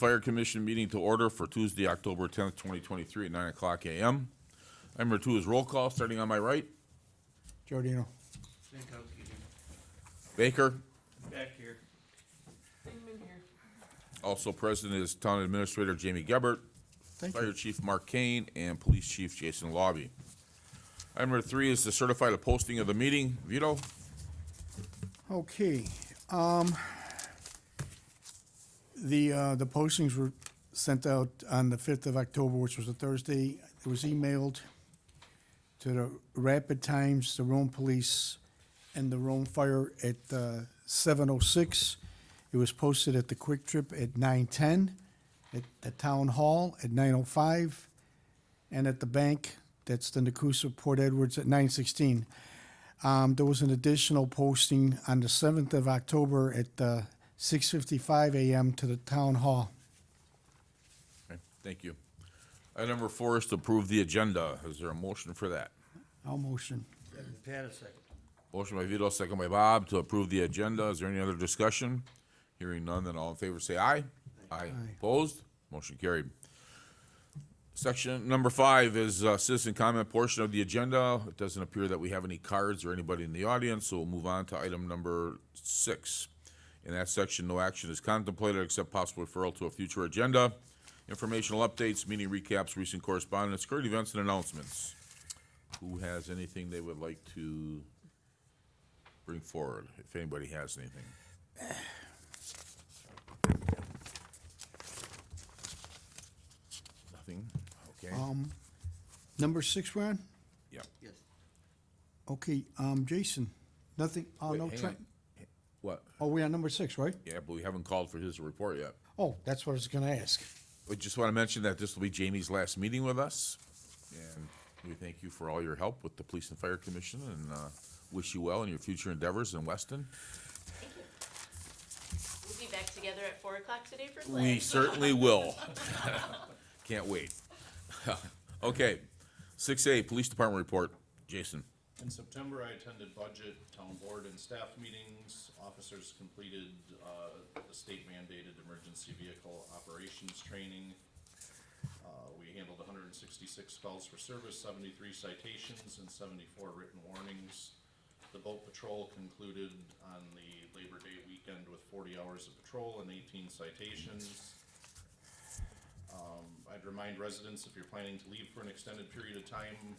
Fire Commission meeting to order for Tuesday, October 10th, 2023 at 9 o'clock a.m. Item number 2 is roll call, starting on my right. Giordino. Baker. Back here. Also present is Town Administrator Jamie Gebert, Thank Fire you. Chief Mark Kane, and Police Chief Jason Lobby. Item number 3 is to certify the posting of the meeting. Vito? Okay, the postings were sent out on the 5th of October, which was a Thursday. It was emailed to the Rapid Times, the Rome Police, and the Rome Fire at 7:06. It was posted at the Quick Trip at 9:10, at the Town Hall at 9:05, and at the bank, that's the Nakusa Port Edwards, at 9:16. There was an additional posting on the 7th of October at 6:55 a.m. to the Town Hall. Okay, thank you. Item number 4 is to approve the agenda. Is there a motion for that? I'll motion. Pat, a second. Motion by Vito, second by Bob, to approve the agenda. Is there any other discussion? Hearing none, then all in favor say aye. Aye. Opposed? Motion carried. Section number 5 is citizen comment portion of the agenda. It doesn't appear that we have any cards or anybody in the audience, so we'll move on to item number 6. In that section, no action is contemplated except possible referral to a future agenda. Informational updates, meeting recaps, recent correspondence, current events, and announcements. Who has anything they would like to bring forward, if anybody has anything? Nothing? Okay. Number 6, we're on? Yeah. Yes. Okay, Jason, nothing, Wait, no, hang on. What? oh, we're on number 6, right? Yeah, but we haven't called for his report yet. Oh, that's what I was gonna ask. We just want to mention that this will be Jamie's last meeting with us, and we thank you for all your help with the Police and Fire Commission, and wish you well in your future endeavors in Weston. Thank you. We'll be back together at 4 o'clock today for class. We certainly will. Can't wait. Okay, 6A, Police Department report. Jason. In September, I attended budget, town board, and staff meetings. Officers completed the state mandated emergency vehicle operations training. We handled 166 calls for service, 73 citations, and 74 written warnings. The boat patrol concluded on the Labor Day weekend with 40 hours of patrol and 18 citations. I'd remind residents, if you're planning to leave for an extended period of time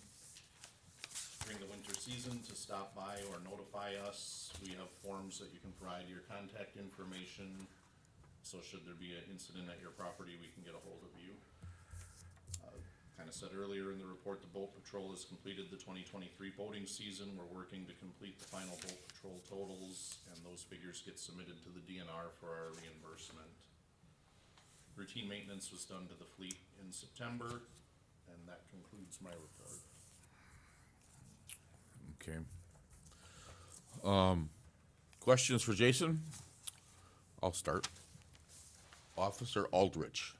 during the winter season, to stop by or notify us. We have forms that you can provide your contact information, so should there be an incident at your property, we can get a hold of you. Kind of said earlier in the report, the boat patrol has completed the 2023 boating season. We're working to complete the final boat patrol totals, and those figures get submitted to the DNR for our reimbursement. Routine maintenance was done to the fleet in September, and that concludes my report. Okay. Questions for Jason? I'll start. Officer Aldrich,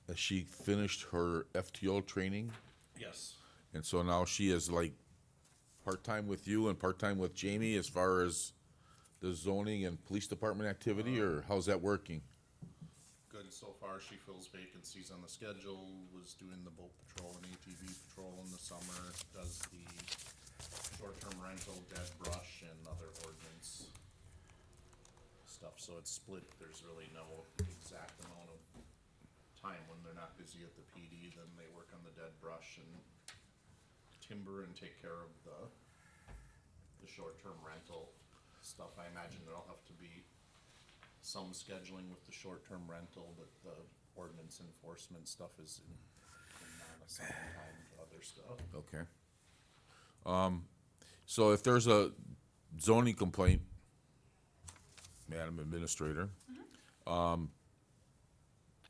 has she finished her FTO training? Yes. And so now she is like part-time with you and part-time with Jamie as far as the zoning and police department activity, or how's that working? Good so far. She fills vacancies on the schedule, was doing the boat patrol and ATV patrol in the summer, does the short-term rental, dead brush, and other ordinance stuff. So it's split. There's really no exact amount of time when they're not busy at the PD. Then they work on the dead brush and timber and take care of the short-term rental stuff. I imagine there'll have to be some scheduling with the short-term rental, but the ordinance enforcement stuff is in non-assigned time to other stuff. Okay. So if there's a zoning complaint, Madam Administrator,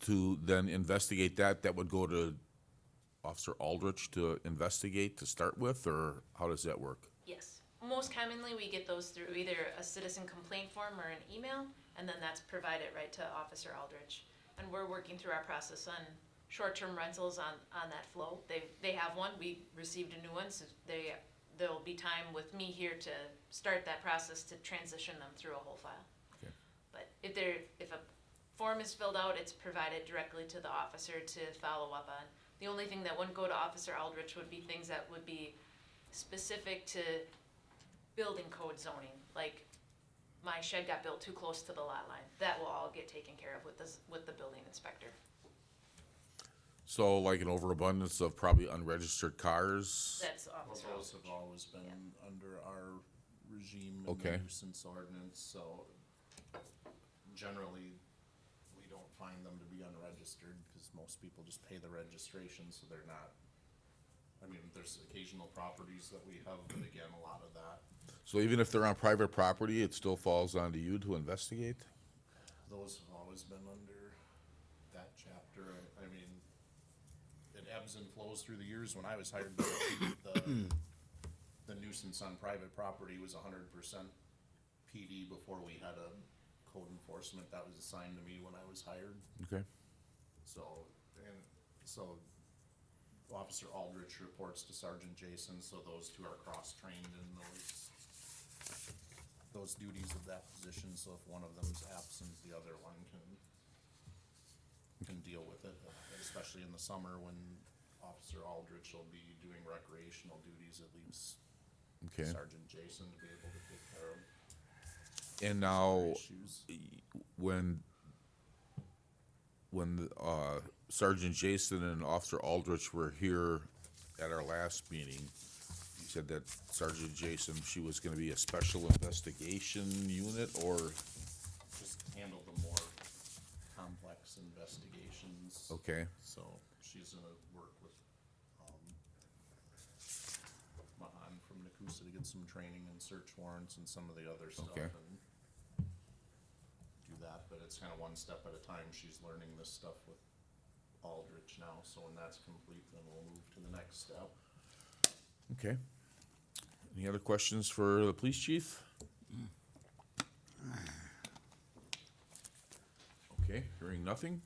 to then investigate that, that would go to Officer Aldrich to investigate to start with, or how does that work? Yes. Most commonly, we get those through either a citizen complaint form or an email, and then that's provided right to Officer Aldrich. And we're working through our process on short-term rentals on that flow. They have one. We received a new one, so there'll be time with me here to start that process to transition them through a whole file. Okay. But if a form is filled out, it's provided directly to the officer to follow up on. The only thing that wouldn't go to Officer Aldrich would be things that would be specific to building code zoning, like my shed got built too close to the lot line. That will all get taken care of with the building inspector. So like an overabundance of probably unregistered cars? That's Well, Officer those have Aldrich. always been under our regime and Okay. the nuisance ordinance, so generally, we don't find them to be unregistered, cause most people just pay the registration, so they're not. I mean, there's occasional properties that we have, but again, a lot of that, So even if they're on private property, it still falls onto you to investigate? those have always been under that chapter. I mean, it ebbs and flows through the years. When I was hired, the nuisance on private property was 100% PD before we had a code enforcement that was assigned to me when I was hired. Okay. So, Officer Aldrich reports to Sergeant Jason, so those two are cross-trained in those duties of that position, so if one of them's absent, the other one can deal with it, especially in the summer when Officer Aldrich will be doing recreational duties, it leaves Okay. Sergeant Jason to be able to take care of And now, issues. when Sergeant Jason and Officer Aldrich were here at our last meeting, you said that Sergeant Jason, she was gonna be a special investigation unit, or, Just handle the more complex investigations. okay, So she's gonna work with, Mahan from Nakusa to get some training and search warrants and some of the other stuff Okay. and do that, but it's kinda one step at a time. She's learning this stuff with Aldrich now, so when that's complete, then we'll move to the next step. okay. Any other questions for the police chief? Okay, hearing nothing.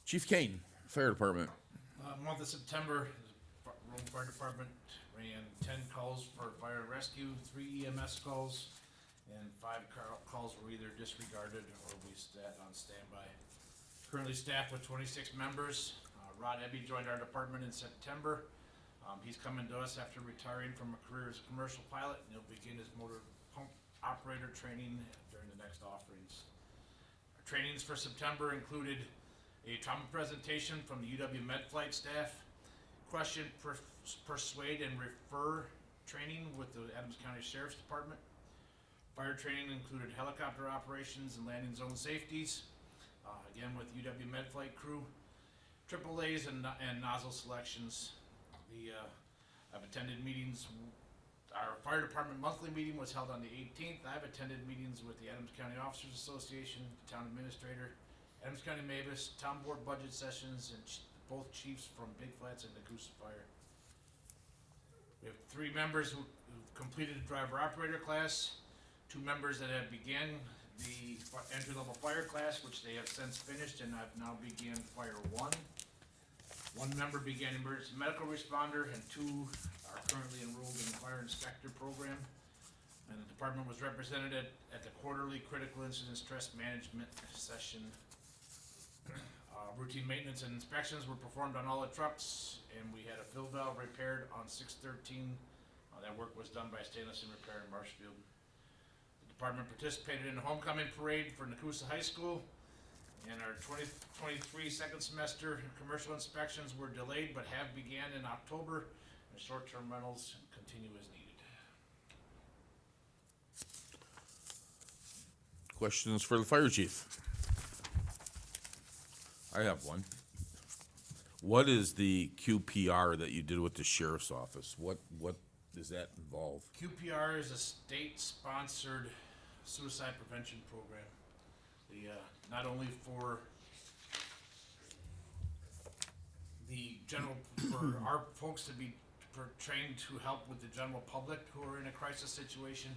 Chief Kane, Fire Department. Month of September, the Rome Fire Department ran 10 calls for fire and rescue, 3 EMS calls, and 5 calls were either disregarded or we sat on standby. Currently staffed with 26 members. Rod Ebby joined our department in September. He's coming to us after retiring from a career as a commercial pilot, and he'll begin his motor pump operator training during the next offerings. Our trainings for September included a trauma presentation from the UW Med Flight staff, question, persuade, and refer training with the Adams County Sheriff's Department. Fire training included helicopter operations and landing zone safeties, again with UW Med Flight crew, AAAs and nozzle selections. I've attended meetings. Our fire department monthly meeting was held on the 18th. I've attended meetings with the Adams County Officers Association, the town administrator, Adams County Mavis, town board budget sessions, and both chiefs from Big Flats and Nakusa Fire. We have 3 members who completed the driver operator class, 2 members that have began the entry-level fire class, which they have since finished and have now began Fire 1. 1 member began emergency medical responder, and 2 are currently enrolled in the fire inspector program. And the department was represented at the quarterly critical incident stress management session. Routine maintenance and inspections were performed on all the trucks, and we had a fill valve repaired on 6/13. That work was done by Stainless and Repair in Marshfield. The department participated in the homecoming parade for Nakusa High School, and our 2023 second semester commercial inspections were delayed but have began in October, and short-term rentals continue as needed. Questions for the fire chief? I have one. What is the QPR that you did with the sheriff's office? What does that involve? QPR is a state-sponsored suicide prevention program. Not only for the general, for our folks to be trained to help with the general public who are in a crisis situation,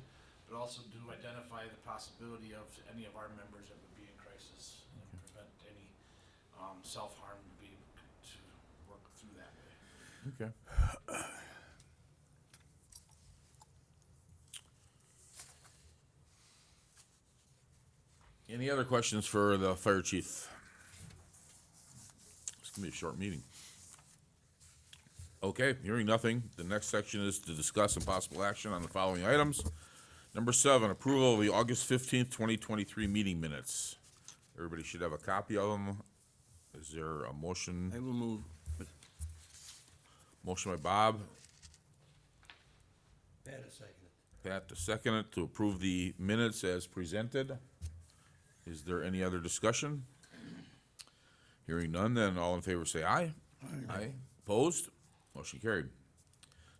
but also to identify the possibility of any of our members that would be in crisis and prevent any self-harm to work through that way. Okay. Any other questions for the fire chief? It's gonna be a short meeting. Okay, hearing nothing, the next section is to discuss and possible action on the following items. Number 7, approval of the August 15th, 2023 meeting minutes. Everybody should have a copy of them. Is there a motion? I will move. Motion by Bob, Pat, a second. Pat to second it, to approve the minutes as presented. Is there any other discussion? Hearing none, then all in favor say aye. Aye. Opposed? Motion carried.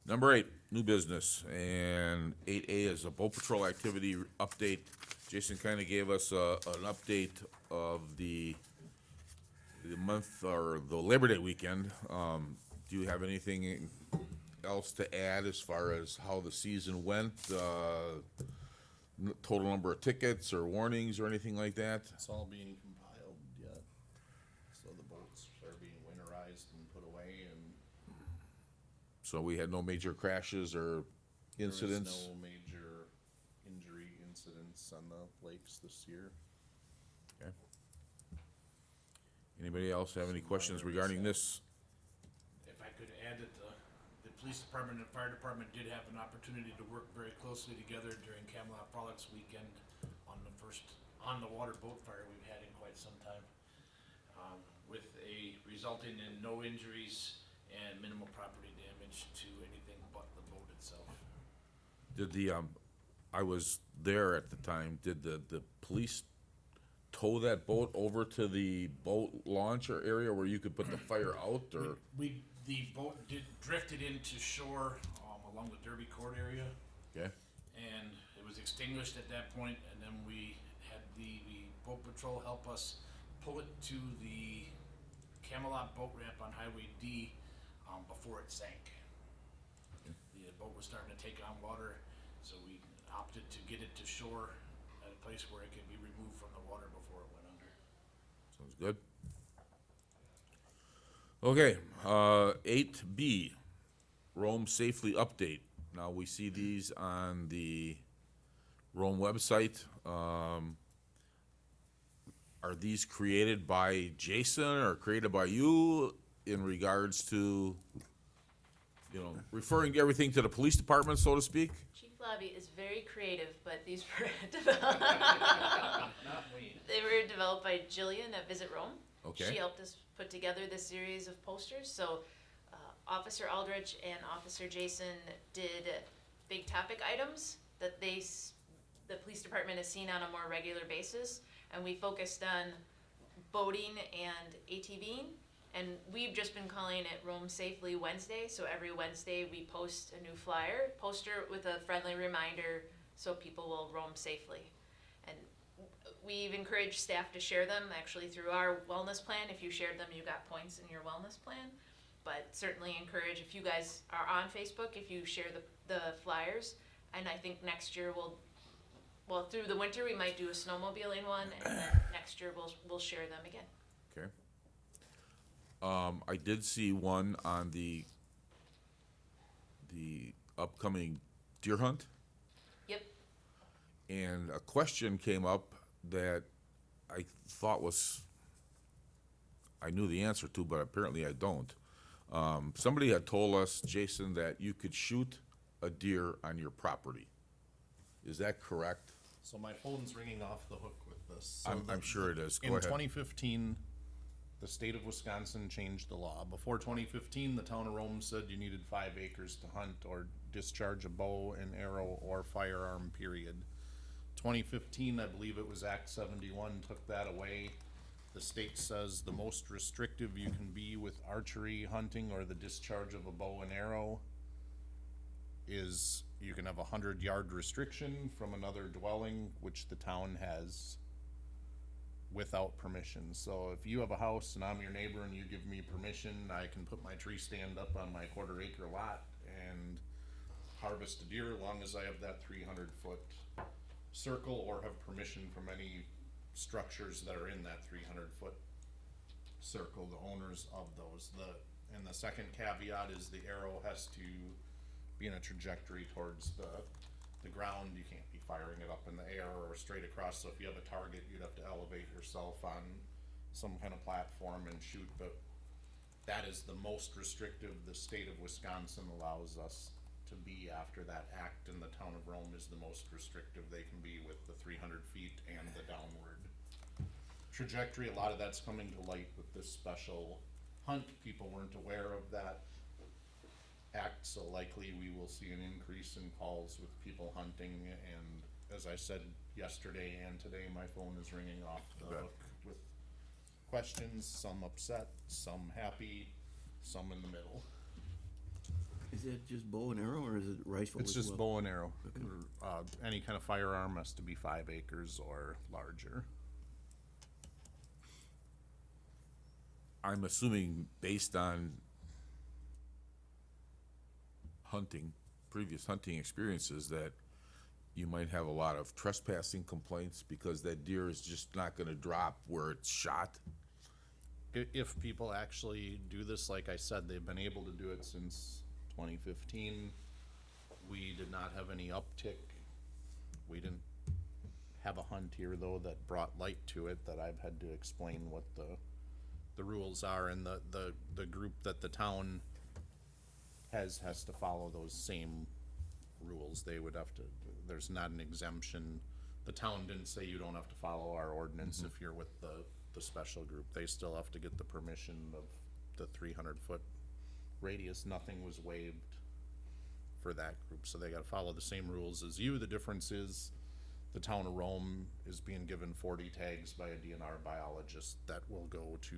Number 8, new business, and 8A is a boat patrol activity update. Jason kinda gave us an update of the month, or the Labor Day weekend. Do you have anything else to add as far as how the season went? Total number of tickets or warnings or anything like that? It's all being compiled yet, so the boats are being winterized and put away, and So we had no major crashes or incidents? there is no major injury incidents on the lakes this year. Okay. Anybody else have any questions regarding this? If I could add that the police department and fire department did have an opportunity to work very closely together during Camelot Frolics weekend on the first on-the-water boat fire we've had in quite some time. With a resulting in no injuries and minimal property damage to anything but the boat itself. Did the, I was there at the time, did the police tow that boat over to the boat launcher area where you could put the fire out, or? The boat drifted into shore, along the Derby Court area, Okay, and it was extinguished at that point, and then we had the boat patrol help us pull it to the Camelot boat ramp on Highway D, before it sank. The boat was starting to take on water, so we opted to get it to shore at a place where it could be removed from the water before it went under. sounds good. Okay, 8B, Rome Safely Update. Now, we see these on the Rome website. Are these created by Jason or created by you in regards to, you know, referring everything to the police department, so to speak? Chief Lobby is very creative, but these were developed. They were developed by Jillian at Visit Rome. Okay. She helped us put together this series of posters. So Officer Aldrich and Officer Jason did big topic items that the police department has seen on a more regular basis, and we focused on boating and ATVing. And we've just been calling it Roam Safely Wednesday, so every Wednesday we post a new poster with a friendly reminder so people will roam safely. And we've encouraged staff to share them actually through our wellness plan. If you shared them, you got points in your wellness plan. But certainly encourage, if you guys are on Facebook, if you share the flyers. And I think next year well, through the winter, we might do a snowmobiling one, and then next year we'll share them again. Okay. I did see one on the upcoming deer hunt, Yep. and a question came up that I thought I knew the answer to, but apparently I don't. Somebody had told us, Jason, that you could shoot a deer on your property. Is that correct? So my phone's ringing off the hook with this. So I'm sure it is. Go In ahead. 2015, the state of Wisconsin changed the law. Before 2015, the town of Rome said you needed 5 acres to hunt or discharge a bow and arrow or firearm, period. 2015, I believe it was Act 71, took that away. The state says the most restrictive you can be with archery hunting or the discharge of a bow and arrow is you can have a 100-yard restriction from another dwelling, which the town has, without permission. So if you have a house and I'm your neighbor and you give me permission, I can put my tree stand up on my 1/4-acre lot and harvest a deer, as long as I have that 300-foot circle or have permission from any structures that are in that 300-foot circle, the owners of those. And the second caveat is the arrow has to be in a trajectory towards the ground. You can't be firing it up in the air or straight across. So if you have a target, you'd have to elevate yourself on some kind of platform and shoot, but that is the most restrictive the state of Wisconsin allows us to be after that act, and the town of Rome is the most restrictive they can be with the 300 feet and the downward trajectory. A lot of that's coming to light with this special hunt. People weren't aware of that act, so likely we will see an increase in calls with people hunting. And as I said yesterday and today, my phone is ringing off the hook with questions, some upset, some happy, some in the middle. Is it just bow and arrow, or is it rifle It's as just well? bow and arrow. Any kind of firearm has to be 5 acres or larger. I'm assuming based on hunting, previous hunting experiences, that you might have a lot of trespassing complaints because that deer is just not gonna drop where it's shot. If people actually do this, like I said, they've been able to do it since 2015. We did not have any uptick. We didn't have a hunt here though that brought light to it, that I've had to explain what the rules are, and the group that the town has to follow those same rules. They would have to, there's not an exemption. The town didn't say you don't have to follow our ordinance if you're with the special group. They still have to get the permission of the 300-foot radius. Nothing was waived for that group, so they gotta follow the same rules as you. The difference is the town of Rome is being given 40 tags by a DNR biologist that will go to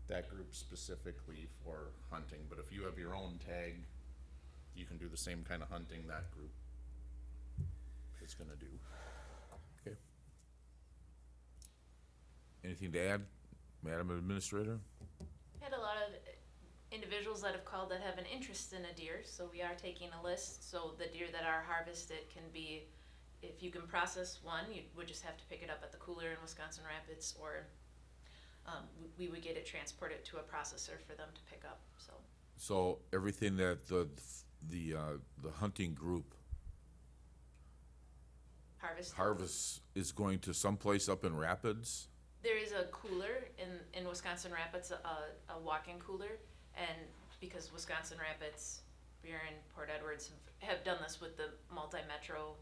that group specifically for hunting. But if you have your own tag, you can do the same kind of hunting that group is gonna do. Okay. Anything to add, Madam Administrator? Had a lot of individuals that have called that have an interest in a deer, so we are taking a list. So the deer that are harvested can be, if you can process one, you would just have to pick it up at the cooler in Wisconsin Rapids, or we would get it transported to a processor for them to pick up, so. So everything that the hunting group harvests is going to someplace up in Rapids? There is a cooler in Wisconsin Rapids, a walk-in cooler, and because Wisconsin Rapids, Beer and Port Edwards have done this with the multi-metro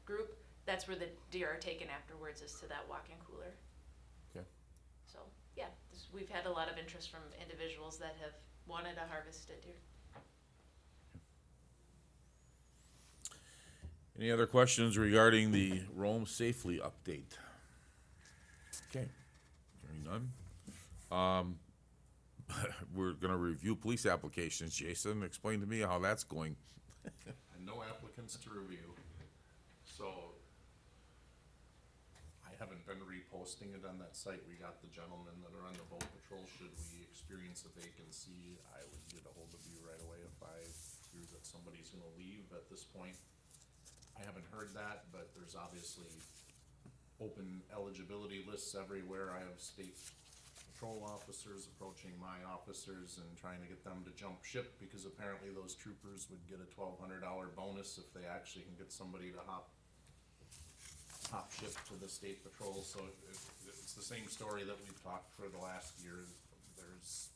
group, that's where the deer are taken afterwards, is to that walk-in cooler. Okay. So, yeah, we've had a lot of interest from individuals that have wanted to harvest a deer. Any other questions regarding the Roam Safely update? Okay, hearing none. We're gonna review police applications. Jason, explain to me how that's going. And no applicants to review. So I haven't been reposting it on that site. We got the gentlemen that are on the boat patrol. Should we experience a vacancy, I would get a hold of you right away if I hear that somebody's gonna leave. At this point, I haven't heard that, but there's obviously open eligibility lists everywhere. I have state patrol officers approaching my officers and trying to get them to jump ship, because apparently those troopers would get a $1,200 bonus if they actually can get somebody to hop ship to the state patrol. So it's the same story that we've talked for the last year. There's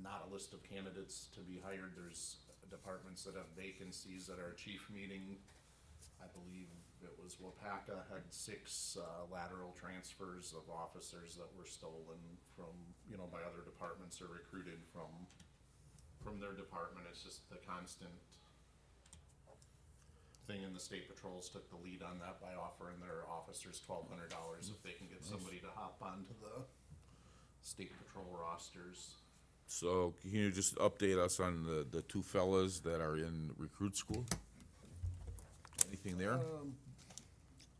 not a list of candidates to be hired. There's departments that have vacancies. At our chief meeting, I believe it was Wapaka, had 6 lateral transfers of officers that were stolen from, by other departments or recruited from their department. It's just the constant thing, and the state patrols took the lead on that by offering their officers $1,200 if they can get somebody to hop onto the state patrol rosters. So can you just update us on the 2 fellas that are in recruit school? Anything there?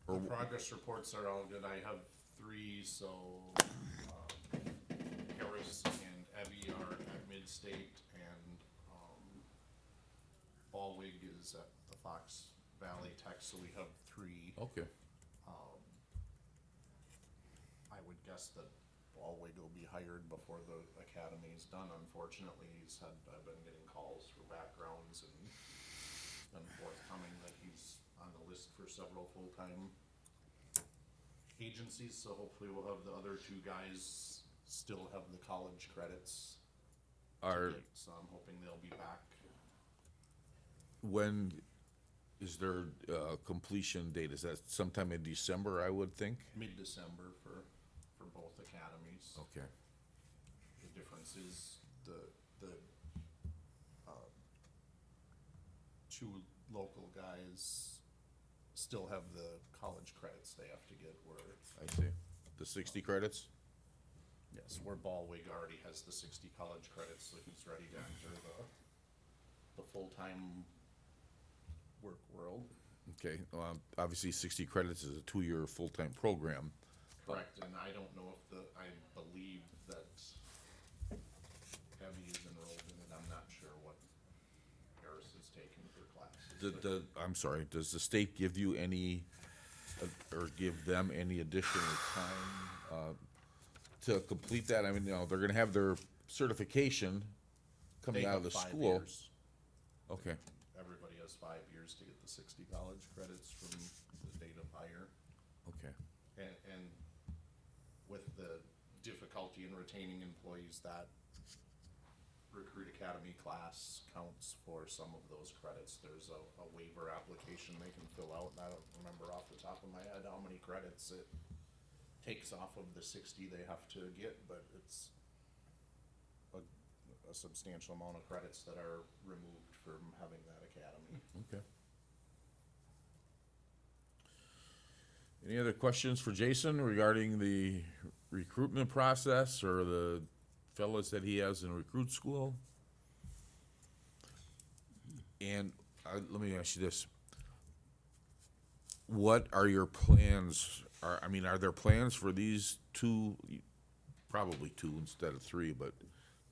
The progress reports are all good. I have 3, so Harris and Evie are at Mid-State, and Ballwig is at the Fox Valley Tech, so we have 3. Okay, I would guess that Ballwig will be hired before the academy is done. Unfortunately, I've been getting calls for backgrounds and been forthcoming that he's on the list for several full-time agencies, so hopefully we'll have the other two guys still have the college credits to Are, get, so I'm hoping they'll be back. when is their, completion date? Is that sometime in December, I would think? Mid-December for both academies. Okay. The difference is the two local guys still have the college credits they have to get, where, I see. The 60 credits? yes, where Ballwig already has the 60 college credits, so he's ready to enter the full-time work world. Okay, obviously 60 credits is a 2-year full-time program. Correct, and I don't know if I believe that Abby is enrolled in it, I'm not sure what Harris is taking for classes. I'm sorry, does the state give you any, or give them any additional time, to complete that? I mean, you know, they're gonna have their certification coming They out of have the 5 school. years. Okay, Everybody has 5 years to get the 60 college credits from the date of hire. okay, And with the difficulty in retaining employees, that Recruit Academy class counts for some of those credits. There's a waiver application they can fill out, and I don't remember off the top of my head how many credits it takes off of the 60 they have to get, but it's a substantial amount of credits that are removed from having that academy. okay. Any other questions for Jason regarding the recruitment process or the fellas that he has in recruit school? And let me ask you this. What are your plans? Are there plans for these two, probably two instead of three, but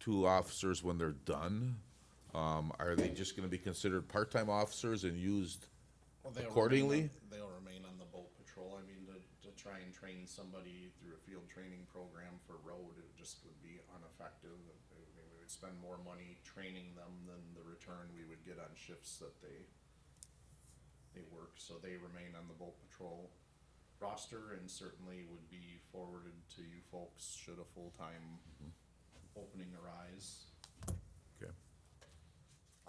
two officers when they're done? Are they just gonna be considered part-time officers and used Well, accordingly? They'll remain on the boat patrol. I mean, to try and train somebody through a field training program for road, it just would be ineffective. I mean, we would spend more money training them than the return we would get on shifts that they work, so they remain on the boat patrol roster and certainly would be forwarded to you folks should a full-time opening arise. Okay.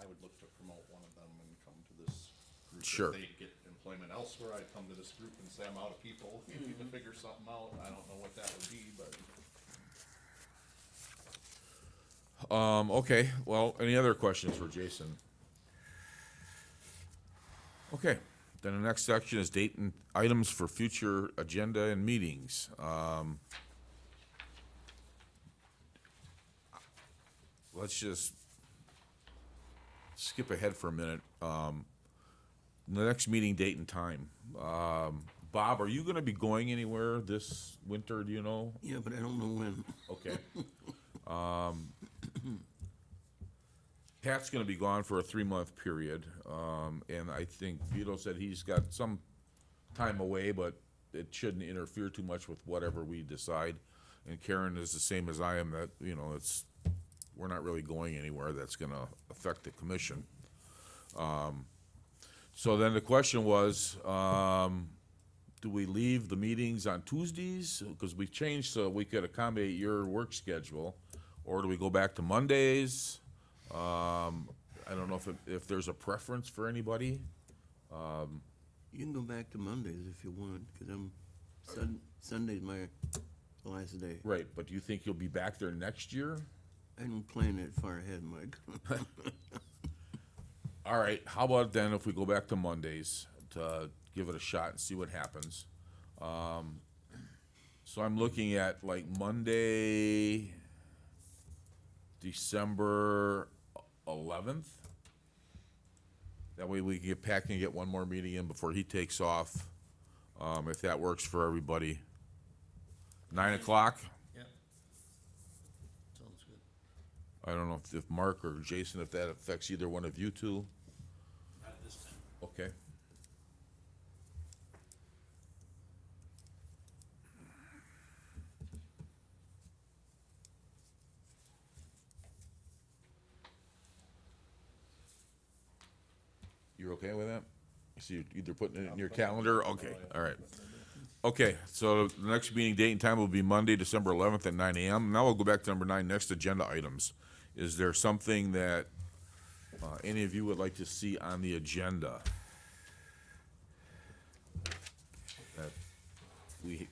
I would look to promote one of them and come to this group. Sure. If they get employment elsewhere, I'd come to this group and say, I'm out of people, if you can figure something out, I don't know what that would be, but. Okay, well, any other questions for Jason? Okay, then the next section is date and items for future agenda and meetings. Let's just skip ahead for a minute. The next meeting date and time. Bob, are you gonna be going anywhere this winter, do you know? Yeah, but I don't know when. Okay. Pat's gonna be gone for a 3-month period, and I think Vito said he's got some time away, but it shouldn't interfere too much with whatever we decide. And Karen is the same as I am, that, you know, we're not really going anywhere that's gonna affect the commission. So then the question was, do we leave the meetings on Tuesdays? Because we changed so we could accommodate your work schedule. Or do we go back to Mondays? I don't know if there's a preference for anybody. You can go back to Mondays if you want, cause Sunday's my last day. Right, but do you think you'll be back there next year? I don't plan that far ahead, Mike. All right, how about then if we go back to Mondays to give it a shot and see what happens? So I'm looking at like Monday, December 11th. That way we can get Pat can get one more meeting in before he takes off, if that works for everybody. 9 o'clock? Yep. Sounds good. I don't know if Mark or Jason, if that affects either one of you two. At this time. Okay. You're okay with that? So you're either putting it in your calendar? Okay, all right. Okay, so the next meeting date and time will be Monday, December 11th at 9 a.m. Now we'll go back to number 9, next agenda items. Is there something that any of you would like to see on the agenda? That we,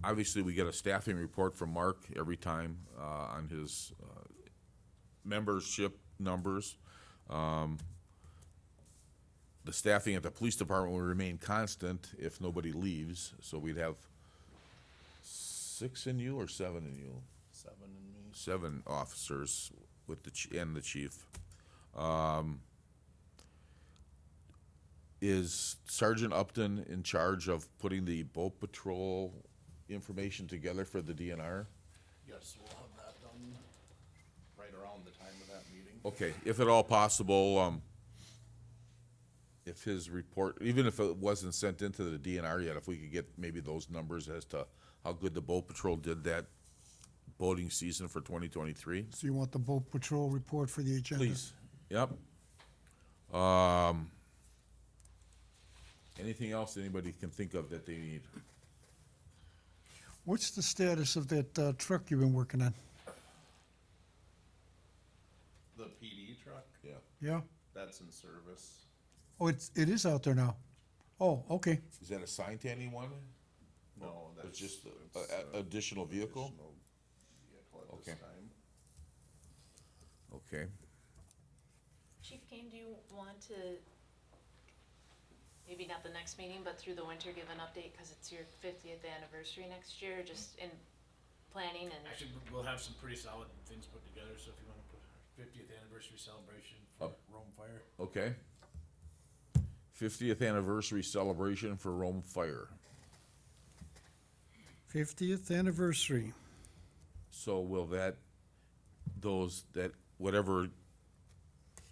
obviously, we get a staffing report from Mark every time on his membership numbers. The staffing at the police department will remain constant if nobody leaves, so we'd have 6 in you or 7 in you? 7 and me. 7 officers with and the chief. Is Sergeant Upton in charge of putting the boat patrol information together for the DNR? Yes, we'll have that done right around the time of that meeting. Okay, if at all possible, if his report, even if it wasn't sent into the DNR yet, if we could get maybe those numbers as to how good the boat patrol did that boating season for 2023? So you want the boat patrol report for the agenda? Please, yep. Anything else anybody can think of that they need? What's the status of that truck you've been working on? The PD truck, Yeah. Yeah? that's in service. Oh, it is out there now? Oh, okay. Is that a Sign-Tanny one? No, that's. It's just it's, a additional vehicle? additional vehicle at this Okay. time. Okay. Chief Kane, do you want to, maybe not the next meeting, but through the winter, give an update, cause it's your 50th anniversary next year, just in planning and, Actually, we'll have some pretty solid things put together, so if you wanna put 50th anniversary celebration for Rome Fire. Okay. 50th anniversary celebration for Rome Fire. 50th anniversary. So will that, whatever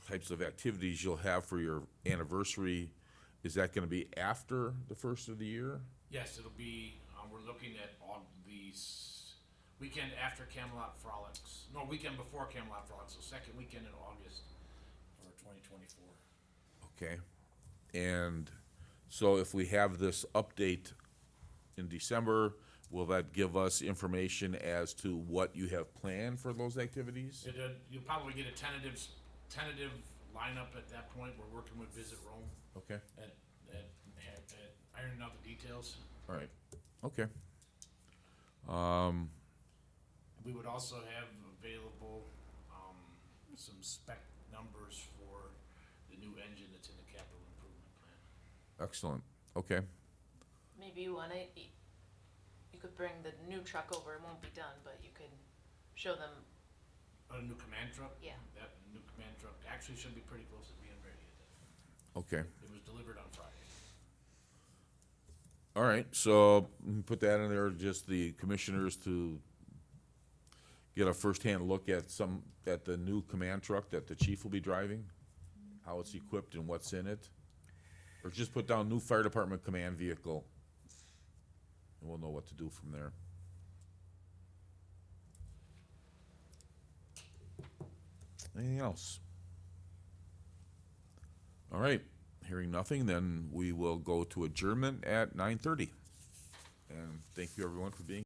types of activities you'll have for your anniversary, is that gonna be after the first of the year? Yes, it'll be, we're looking at weekend after Camelot Frolics, no, weekend before Camelot Frolics, so second weekend in August for 2024. Okay. And so if we have this update in December, will that give us information as to what you have planned for those activities? You'll probably get a tentative lineup at that point. We're working with Visit Rome Okay, at ironing out the details. all right, okay. We would also have available, some spec numbers for the new engine that's in the capital improvement plan. Excellent, okay, maybe you could bring the new truck over, it won't be done, but you could show them, A new command truck? yeah. That new command truck actually should be pretty close to being ready. okay. It was delivered on Friday. All right, so put that in there, just the commissioners to get a firsthand look at the new command truck that the chief will be driving, how it's equipped and what's in it. Or just put down new fire department command vehicle, and we'll know what to do from there. Anything else? All right, hearing nothing, then we will go to adjournment at 9:30. And thank you, everyone, for being